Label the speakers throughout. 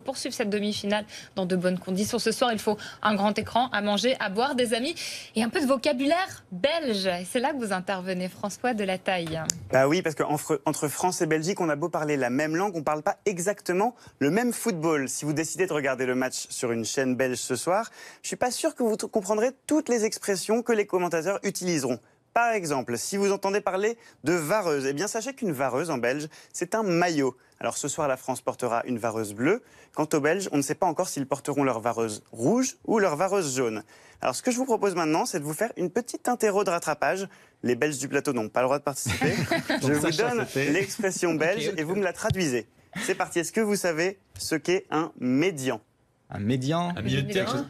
Speaker 1: poursuivre cette demi-finale dans de bonnes conditions. Ce soir, il faut un grand écran, à manger, à boire, des amis et un peu de vocabulaire belge. Et c'est là que vous intervenez, François Delataille.
Speaker 2: Bah oui, parce qu'entre France et Belgique, on a beau parler la même langue, on ne parle pas exactement le même football. Si vous décidez de regarder le match sur une chaîne belge ce soir, je ne suis pas sûr que vous comprendrez toutes les expressions que les commentateurs utiliseront. Par exemple, si vous entendez parler de vareuse, eh bien sachez qu'une vareuse en belge, c'est un maillot. Alors ce soir, la France portera une vareuse bleue. Quant aux Belges, on ne sait pas encore s'ils porteront leur vareuse rouge ou leur vareuse jaune. Alors ce que je vous propose maintenant, c'est de vous faire une petite interro de rattrapage. Les Belges du plateau n'ont pas le droit de participer. Je vous donne l'expression belge et vous me la traduisez. C'est parti. Est-ce que vous savez ce qu'est un médian?
Speaker 3: Un médian?
Speaker 4: Un milieu de terrain?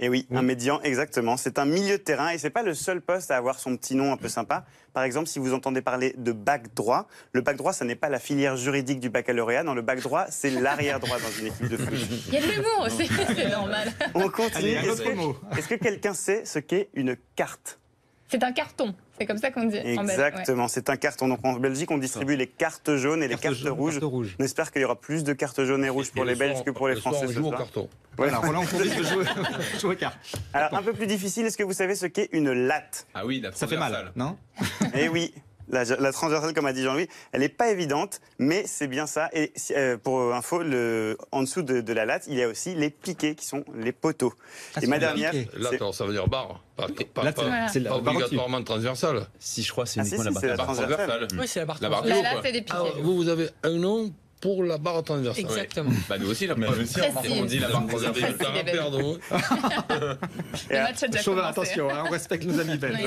Speaker 2: Et oui, un médian, exactement. C'est un milieu de terrain et c'est pas le seul poste à avoir son petit nom un peu sympa. Par exemple, si vous entendez parler de bac droit, le bac droit, ça n'est pas la filière juridique du baccalauréat. Non, le bac droit, c'est l'arrière droit dans une équipe de foot.
Speaker 1: Il y a de l'humour aussi, c'est normal.
Speaker 2: On continue.
Speaker 3: Allez,
Speaker 2: Est-ce que quelqu'un sait ce qu'est une carte?
Speaker 1: C'est un carton, c'est comme ça qu'on dit en Belgique.
Speaker 2: Exactement, c'est un carton. Donc en Belgique, on distribue les cartes jaunes et les cartes rouges. On espère qu'il y aura plus de cartes jaunes et rouges pour les Belges que pour les Français.
Speaker 4: On joue au carton.
Speaker 2: Voilà.
Speaker 3: Voilà, on continue de jouer aux cartes.
Speaker 2: Alors un peu plus difficile, est-ce que vous savez ce qu'est une latte?
Speaker 4: Ah oui,
Speaker 3: Ça fait mal, non?
Speaker 2: Eh oui. La transversale, comme a dit Jean-Louis, elle n'est pas évidente, mais c'est bien ça. Et pour info, en dessous de la latte, il y a aussi les piquets qui sont les poteaux. Et ma dernière,
Speaker 4: Latte, ça veut dire barre. Pas obligatoirement transversale.
Speaker 5: Si, je crois, c'est
Speaker 2: Ah, si,
Speaker 5: uniquement
Speaker 2: si, c'est
Speaker 5: la
Speaker 2: la
Speaker 5: barre.
Speaker 2: transversale.
Speaker 6: Oui, c'est la barre
Speaker 4: La barre
Speaker 6: transversale.
Speaker 1: La latte, c'est des piquets.
Speaker 4: vous avez un nom pour la barre transversale.
Speaker 6: Exactement.
Speaker 4: Bah nous aussi, la
Speaker 5: Mais
Speaker 4: barre
Speaker 5: aussi,
Speaker 1: on
Speaker 4: dit la barre transversale.
Speaker 1: Précis, les Belges.
Speaker 2: Et
Speaker 1: Le match a déjà
Speaker 3: Chauvin,
Speaker 1: commencé.
Speaker 3: attention, hein, on respecte nos amis belges.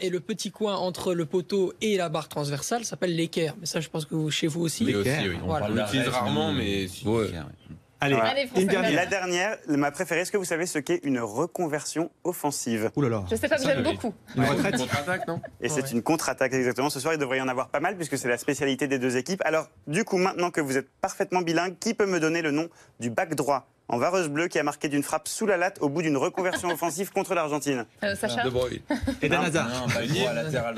Speaker 6: Et le petit coin entre le poteau et la barre transversale s'appelle l'équerre. Mais ça, je pense que chez vous aussi.
Speaker 4: Oui, aussi, oui.
Speaker 6: Voilà.
Speaker 4: On l'utilise rarement, mais...
Speaker 3: Allez,
Speaker 1: Allez, François
Speaker 3: une dernière.
Speaker 2: la dernière, ma préférée, est-ce que vous savez ce qu'est une reconversion offensive?
Speaker 3: Ouh là là.
Speaker 1: Je sais pas, mais j'aime beaucoup.
Speaker 3: Une retraite.
Speaker 4: Contre-attaque, non?
Speaker 2: Et c'est une contre-attaque, exactement. Ce soir, il devrait y en avoir pas mal, puisque c'est la spécialité des deux équipes. Alors, du coup, maintenant que vous êtes parfaitement bilingue, qui peut me donner le nom du bac droit en vareuse bleue qui a marqué d'une frappe sous la latte au bout d'une reconversion offensive contre l'Argentine?
Speaker 1: Sacha.
Speaker 4: De Bruyne.
Speaker 3: Et Dan Hazard.
Speaker 5: Non, pas une droit latéral